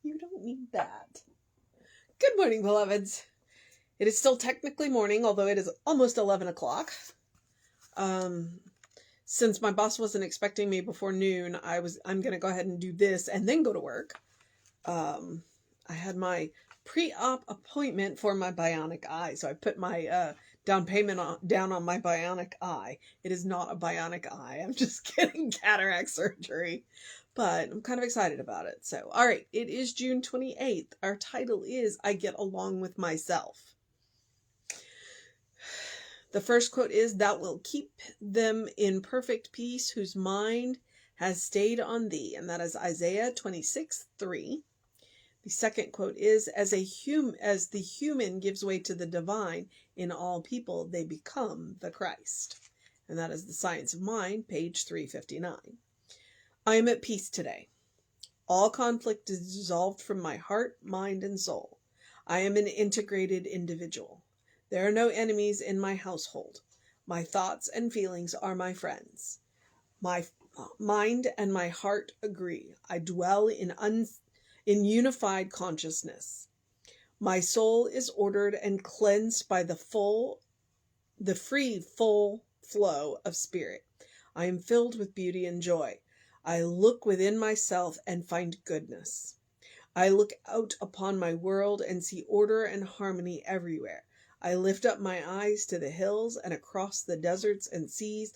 You don't need that. Good morning, beloveds. It is still technically morning, although it is almost 11 o'clock. Since my boss wasn't expecting me before noon, I'm going to go ahead and do this and then go to work. I had my pre-op appointment for my bionic eye, so I put my down payment down on my bionic eye. It is not a bionic eye. I'm just getting cataract surgery, but I'm kind of excited about it. So, all right, it is June 28th. Our title is I Get Along with Myself. The first quote is, "Thou wilt keep them in perfect peace whose mind has stayed on thee." And that is Isaiah 26:3. The second quote is, as the human gives way to the divine in all people, they become the Christ. And that is The Science of Mind, page 359. I am at peace today. All conflict is dissolved from my heart, mind, and soul. I am an integrated individual. There are no enemies in my household. My thoughts and feelings are my friends. My mind and my heart agree. I dwell in unified consciousness. My soul is ordered and cleansed by the free, full flow of spirit. I am filled with beauty and joy. I look within myself and find goodness. I look out upon my world and see order and harmony everywhere. I lift up my eyes to the hills and across the deserts and seas,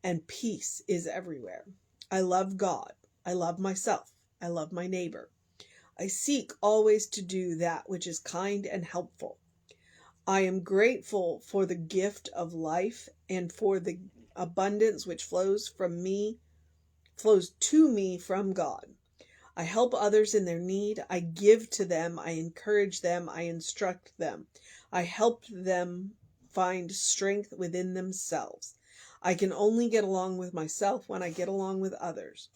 and peace is everywhere. I love God. I love myself. I love my neighbor. I seek always to do that which is kind and helpful. I am grateful for the gift of life and for the abundance which flows to me from God. I help others in their need. I give to them. I encourage them. I instruct them. I help them find strength within themselves. I can only get along with myself when I get along with others.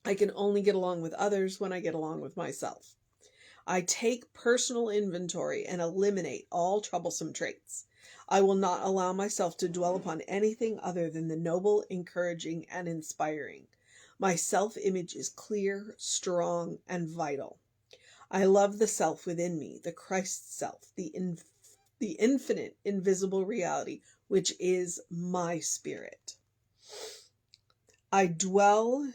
I can only get along with others when I get along with myself. I take personal inventory and eliminate all troublesome traits. I will not allow myself to dwell upon anything other than the noble, encouraging, and inspiring. My self-image is clear, strong, and vital. I love the self within me, the Christ self, the infinite, invisible reality, which is my spirit. I dwell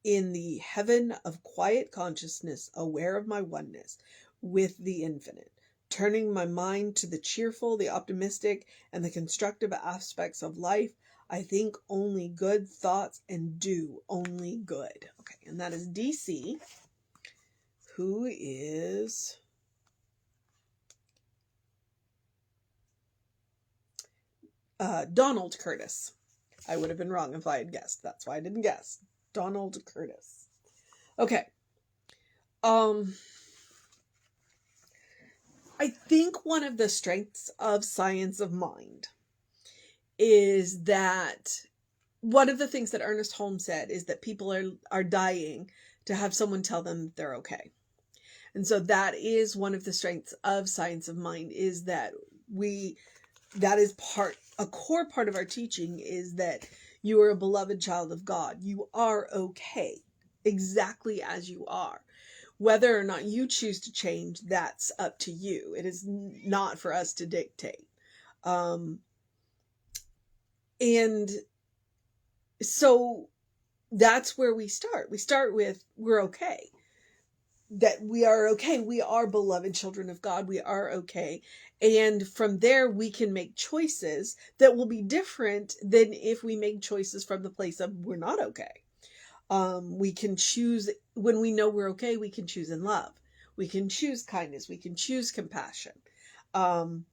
in the heaven of quiet consciousness, aware of my oneness with the infinite, turning my mind to the cheerful, the optimistic, and the constructive aspects of life. I think only good thoughts and do only good. Okay, and that is DC, who is Donald Curtis. I would have been wrong if I had guessed. That's why I didn't guess. Donald Curtis. Okay. I think one of the strengths of Science of Mind is that one of the things that Ernest Holmes said is that people are dying to have someone tell them they're okay. And so that is one of the strengths of Science of Mind, is that that is a core part of our teaching, is that you are a beloved child of God. You are okay exactly as you are. Whether or not you choose to change, that's up to you. It is not for us to dictate. And so that's where we start. We start with, we're okay. That we are okay. We are beloved children of God. We are okay. And from there, we can make choices that will be different than if we make choices from the place of we're not okay. We can choose, when we know we're okay, we can choose in love. We can choose kindness. We can choose compassion. And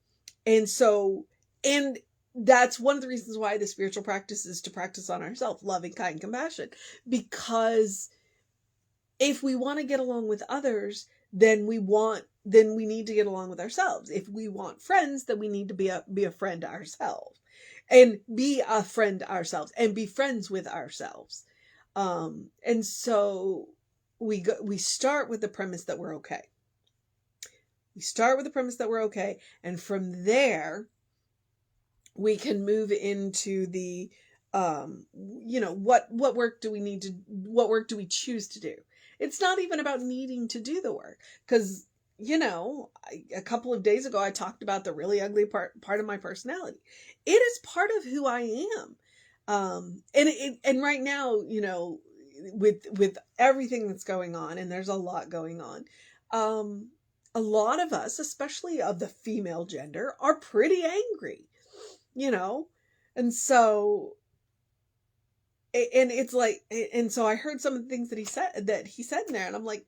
that's one of the reasons why the spiritual practice is to practice on ourselves, loving, kind, compassion. Because if we want to get along with others, then we need to get along with ourselves. If we want friends, then we need to be a friend ourselves, and be a friend ourselves, and be friends with ourselves. And so we start with the premise that we're okay. We start with the premise that we're okay, and from there we can move into the what work do we choose to do? It's not even about needing to do the work. Because, a couple of days ago, I talked about the really ugly part of my personality. It is part of who I am. And right now, with everything that's going on, and there's a lot going on, a lot of us, especially of the female gender, are pretty angry, and so, and it's like, and so I heard some of the things that he said in there, and I'm like,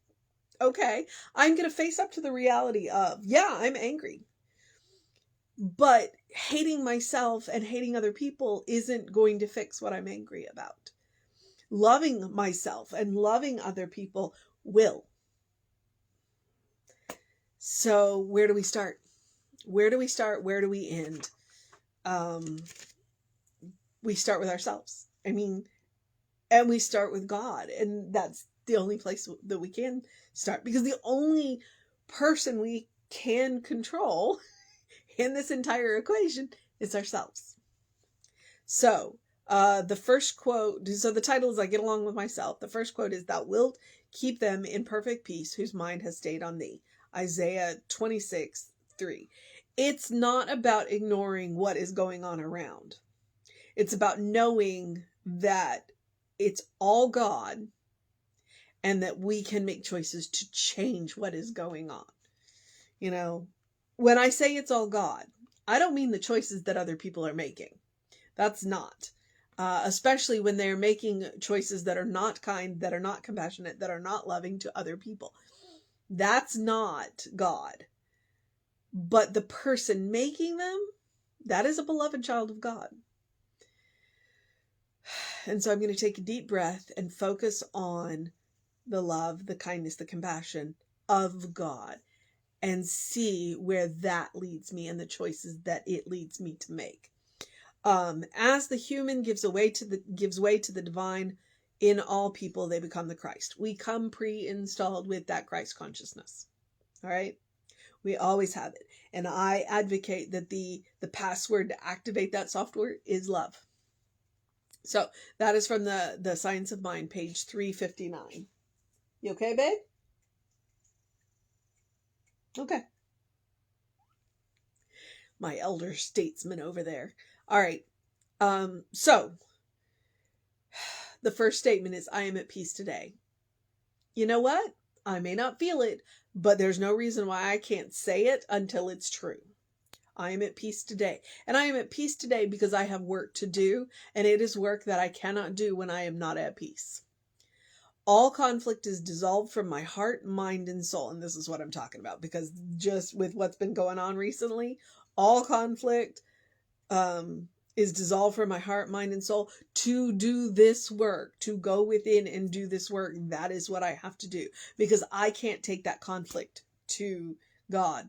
okay, I'm going to face up to the reality of, yeah, I'm angry. But hating myself and hating other people isn't going to fix what I'm angry about. Loving myself and loving other people will. So where do we start? Where do we start? Where do we end? We start with ourselves. And we start with God. And that's the only place that we can start, because the only person we can control in this entire equation is ourselves. So, the first quote, so the title is I Get Along with Myself. The first quote is, "Thou wilt keep them in perfect peace whose mind has stayed on thee." Isaiah 26:3. It's not about ignoring what is going on around. It's about knowing that it's all God and that we can make choices to change what is going on. When I say it's all God, I don't mean the choices that other people are making. That's not. Especially when they're making choices that are not kind, that are not compassionate, that are not loving to other people. That's not God. But the person making them, that is a beloved child of God. And so I'm going to take a deep breath and focus on the love, the kindness, the compassion of God, and see where that leads me and the choices that it leads me to make. As the human gives way to the divine, in all people they become the Christ. We come pre-installed with that Christ consciousness. All right? We always have it. And I advocate that the password to activate that software is love. So that is from the Science of Mind, page 359. You okay, babe? Okay. My elder statesman over there. All right. So the first statement is, I am at peace today. You know what? I may not feel it, but there's no reason why I can't say it until it's true. I am at peace today. And I am at peace today because I have work to do, and it is work that I cannot do when I am not at peace. All conflict is dissolved from my heart, mind, and soul. And this is what I'm talking about, because just with what's been going on recently, all conflict is dissolved from my heart, mind, and soul. To do this work, to go within and do this work, that is what I have to do, because I can't take that conflict to God.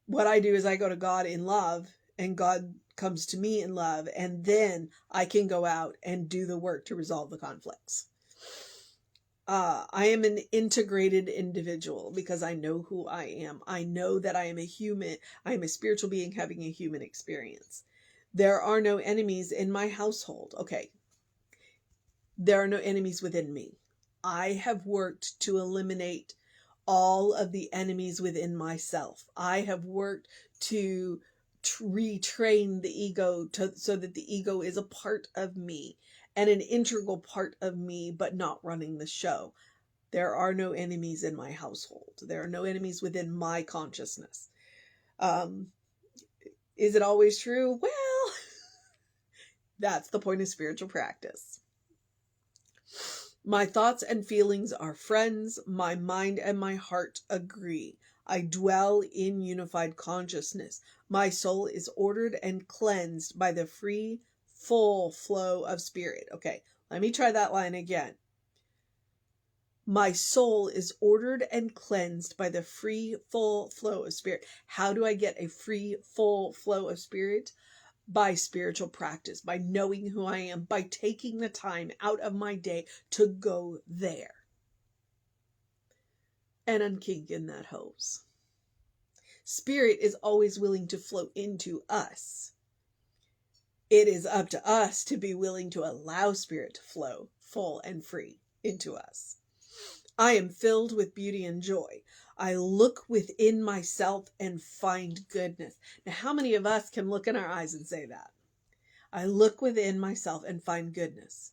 What I do is I go to God in love, and God comes to me in love, and then I can go out and do the work to resolve the conflicts. I am an integrated individual because I know who I am. I know that I am a human. I am a spiritual being having a human experience. There are no enemies in my household. Okay. There are no enemies within me. I have worked to eliminate all of the enemies within myself. I have worked to retrain the ego so that the ego is a part of me and an integral part of me, but not running the show. There are no enemies in my household. There are no enemies within my consciousness. Is it always true? Well, that's the point of spiritual practice. My thoughts and feelings are friends. My mind and my heart agree. I dwell in unified consciousness. My soul is ordered and cleansed by the free, full flow of spirit. Okay, let me try that line again. My soul is ordered and cleansed by the free, full flow of spirit. How do I get a free, full flow of spirit? By spiritual practice, by knowing who I am, by taking the time out of my day to go there and unkinking that hose. Spirit is always willing to flow into us. It is up to us to be willing to allow spirit to flow full and free into us. I am filled with beauty and joy. I look within myself and find goodness. Now, how many of us can look in our eyes and say that? I look within myself and find goodness.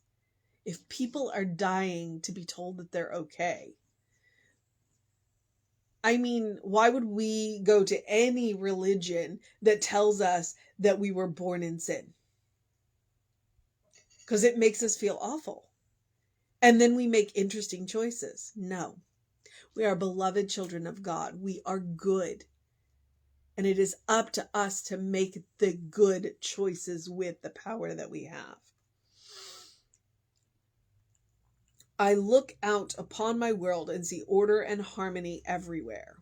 If people are dying to be told that they're okay, I mean, why would we go to any religion that tells us that we were born in sin? Because it makes us feel awful. And then we make interesting choices. No, we are beloved children of God. We are good. And it is up to us to make the good choices with the power that we have. I look out upon my world and see order and harmony everywhere.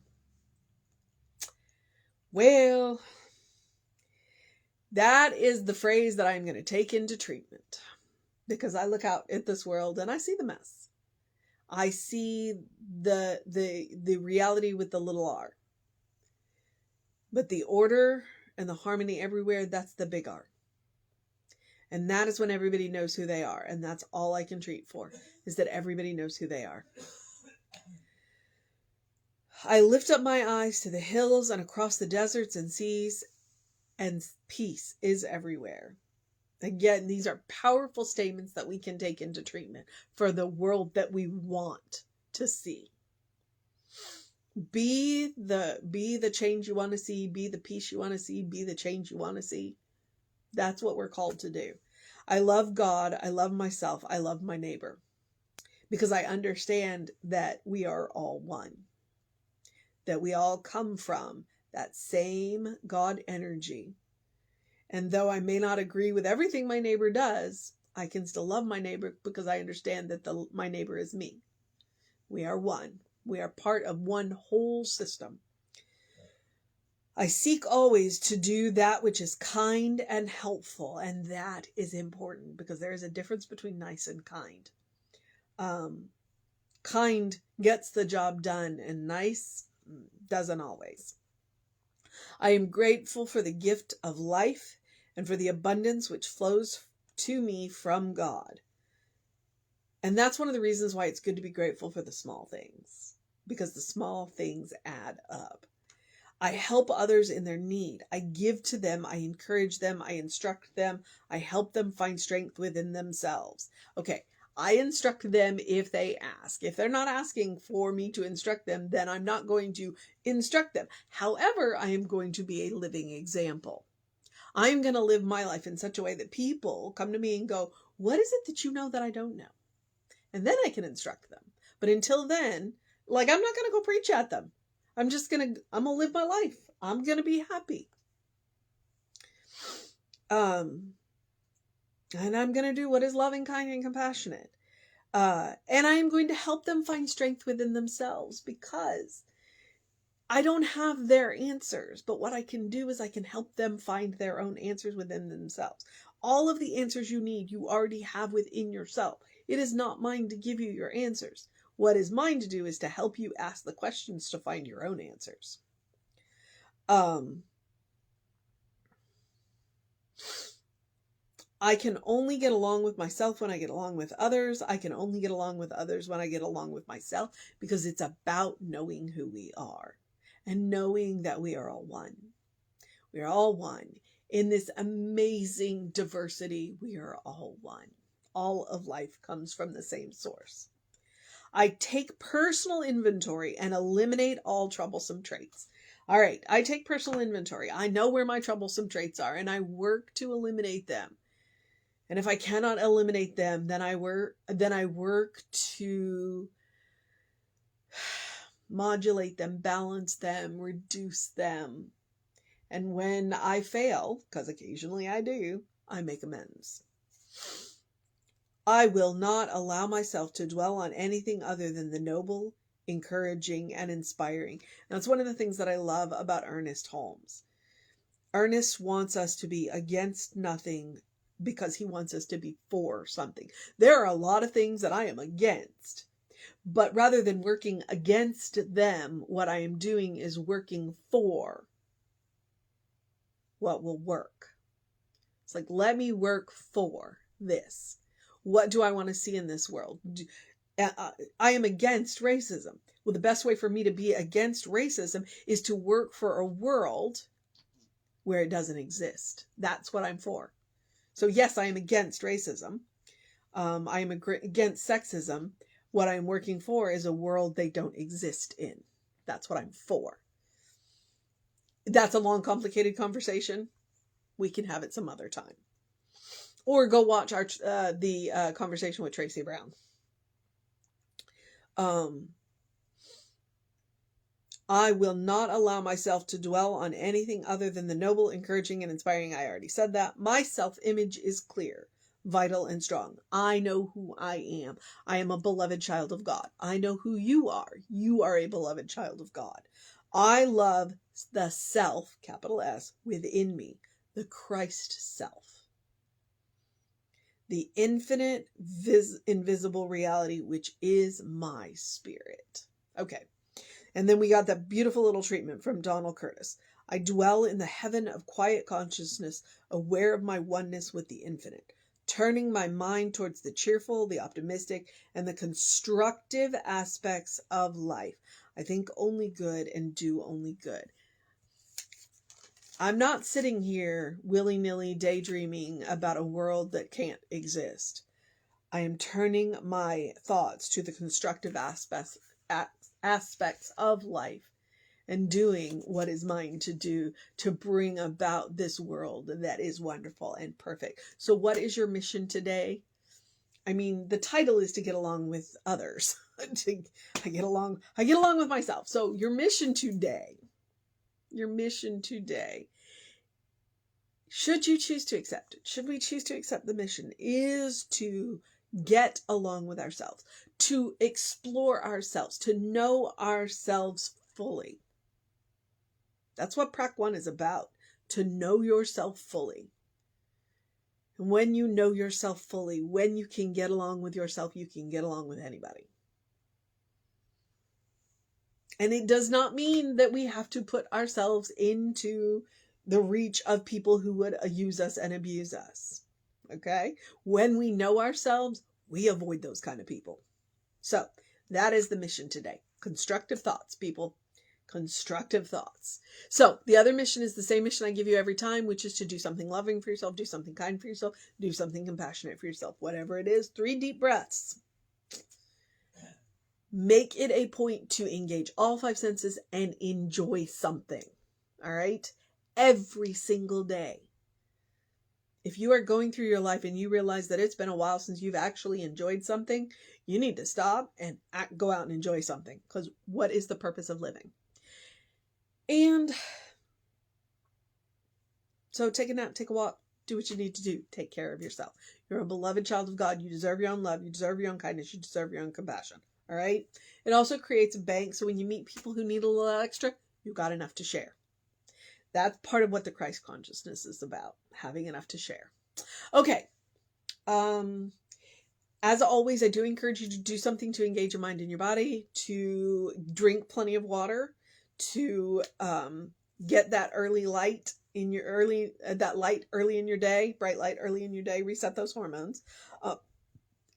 Well, that is the phrase that I'm going to take into treatment, because I look out at this world and I see the mess. I see the reality with the little r. But the order and the harmony everywhere, that's the big R. And that is when everybody knows who they are. And that's all I can treat for, is that everybody knows who they are. I lift up my eyes to the hills and across the deserts and seas, and peace is everywhere. Again, these are powerful statements that we can take into treatment for the world that we want to see. Be the change you want to see, be the peace you want to see, be the change you want to see. That's what we're called to do. I love God, I love myself, I love my neighbor, because I understand that we are all one, that we all come from that same God energy. And though I may not agree with everything my neighbor does, I can still love my neighbor because I understand that my neighbor is me. We are one. We are part of one whole system. I seek always to do that which is kind and helpful, and that is important because there is a difference between nice and kind. Kind gets the job done, and nice doesn't always. I am grateful for the gift of life and for the abundance which flows to me from God. And that's one of the reasons why it's good to be grateful for the small things, because the small things add up. I help others in their need. I give to them. I encourage them. I instruct them. I help them find strength within themselves. Okay, I instruct them if they ask. If they're not asking for me to instruct them, then I'm not going to instruct them. However, I am going to be a living example. I'm going to live my life in such a way that people come to me and go, what is it that you know that I don't know? And then I can instruct them. But until then, I'm not going to go preach at them. I'm going to live my life. I'm going to be happy. And I'm going to do what is loving, kind, and compassionate. And I am going to help them find strength within themselves, because I don't have their answers. But what I can do is I can help them find their own answers within themselves. All of the answers you need, you already have within yourself. It is not mine to give you your answers. What is mine to do is to help you ask the questions to find your own answers. I can only get along with myself when I get along with others. I can only get along with others when I get along with myself, because it's about knowing who we are and knowing that we are all one. We are all one. In this amazing diversity, we are all one. All of life comes from the same source. I take personal inventory and eliminate all troublesome traits. All right, I take personal inventory. I know where my troublesome traits are, and I work to eliminate them. And if I cannot eliminate them, then I work to modulate them, balance them, reduce them. And when I fail, because occasionally I do, I make amends. I will not allow myself to dwell on anything other than the noble, encouraging, and inspiring. And that's one of the things that I love about Ernest Holmes. Ernest wants us to be against nothing because he wants us to be for something. There are a lot of things that I am against, but rather than working against them, what I am doing is working for what will work. It's like, let me work for this. What do I want to see in this world? I am against racism. Well, the best way for me to be against racism is to work for a world where it doesn't exist. That's what I'm for. So yes, I am against racism. I am against sexism. What I'm working for is a world they don't exist in. That's what I'm for. That's a long, complicated conversation. We can have it some other time. Or go watch the conversation with Tracy Brown. I will not allow myself to dwell on anything other than the noble, encouraging, and inspiring. I already said that. My self-image is clear, vital, and strong. I know who I am. I am a beloved child of God. I know who you are. You are a beloved child of God. I love the self, capital S, within me, the Christ self. The infinite, invisible reality, which is my spirit. Okay. And then we got that beautiful little treatment from Donald Curtis. I dwell in the heaven of quiet consciousness, aware of my oneness with the infinite, turning my mind towards the cheerful, the optimistic, and the constructive aspects of life. I think only good and do only good. I'm not sitting here willy-nilly daydreaming about a world that can't exist. I am turning my thoughts to the constructive aspects of life and doing what is mine to do to bring about this world that is wonderful and perfect. So what is your mission today? I mean, the title is to get along with others. I get along with myself. So your mission today, should you choose to accept it, should we choose to accept the mission, is to get along with ourselves, to explore ourselves, to know ourselves fully. That's what Prac 1 is about, to know yourself fully. And when you know yourself fully, when you can get along with yourself, you can get along with anybody. And it does not mean that we have to put ourselves into the reach of people who would use us and abuse us. Okay? When we know ourselves, we avoid those kind of people. So that is the mission today. Constructive thoughts, people. Constructive thoughts. So the other mission is the same mission I give you every time, which is to do something loving for yourself, do something kind for yourself, do something compassionate for yourself. Whatever it is, 3 deep breaths. Make it a point to engage all 5 senses and enjoy something. All right? Every single day. If you are going through your life and you realize that it's been a while since you've actually enjoyed something, you need to stop and go out and enjoy something. Because what is the purpose of living? And so take a nap, take a walk, do what you need to do. Take care of yourself. You're a beloved child of God. You deserve your own love. You deserve your own kindness. You deserve your own compassion. All right? It also creates a bank. So when you meet people who need a little extra, you've got enough to share. That's part of what the Christ consciousness is about, having enough to share. Okay. As always, I do encourage you to do something to engage your mind and your body, to drink plenty of water, to get that early light in your early in your day, bright light early in your day, reset those hormones,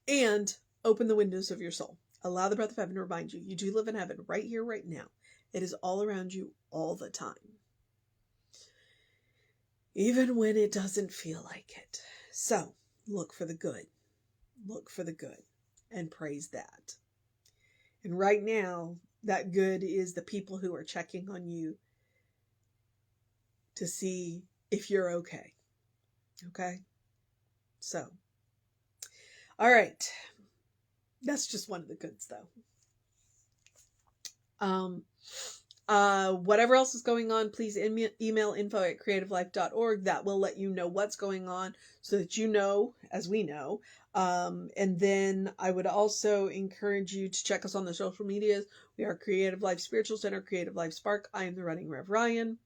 and open the windows of your soul. Allow the breath of heaven to remind you, you do live in heaven right here, right now. It is all around you all the time. Even when it doesn't feel like it. So, look for the good. Look for the good and praise that. And right now, that good is the people who are checking on you to see if you're okay. Okay? So, all right. That's just one of the goods, though. Whatever else is going on, please email info@creativelife.org. That will let you know what's going on so that you know, as we know. And then I would also encourage you to check us on the social medias. We are Creative Life Spiritual Center, Creative Life Spark. I am the Running Rev Ryan.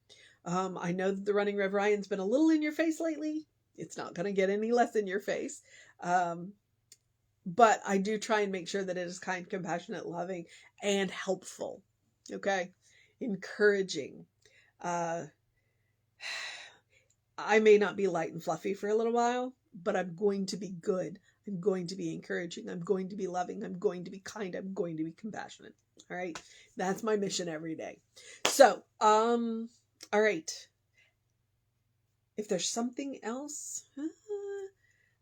I know that the Running Rev Ryan's been a little in your face lately. It's not going to get any less in your face. But I do try and make sure that it is kind, compassionate, loving, and helpful. Okay? Encouraging. I may not be light and fluffy for a little while, but I'm going to be good. I'm going to be encouraging. I'm going to be loving. I'm going to be kind. I'm going to be compassionate. All right. That's my mission every day. So, all right. If there's something else,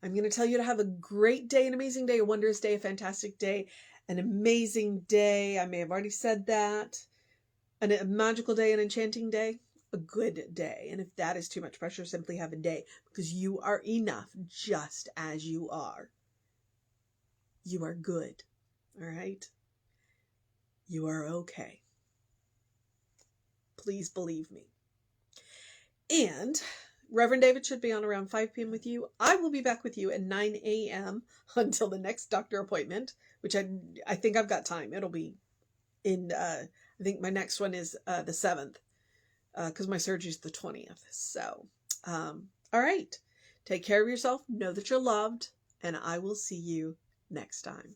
I'm going to tell you to have a great day, an amazing day, a wondrous day, a fantastic day, an amazing day. I may have already said that. A magical day, an enchanting day, a good day. And if that is too much pressure, simply have a day, because you are enough just as you are. You are good. All right? You are okay. Please believe me. And Reverend David should be on around 5 p.m. with you. I will be back with you at 9 a.m. until the next doctor appointment, which I think I've got time. It'll be in, I think my next one is the 7th, because my surgery is the 20th. So, all right. Take care of yourself. Know that you're loved, and I will see you next time.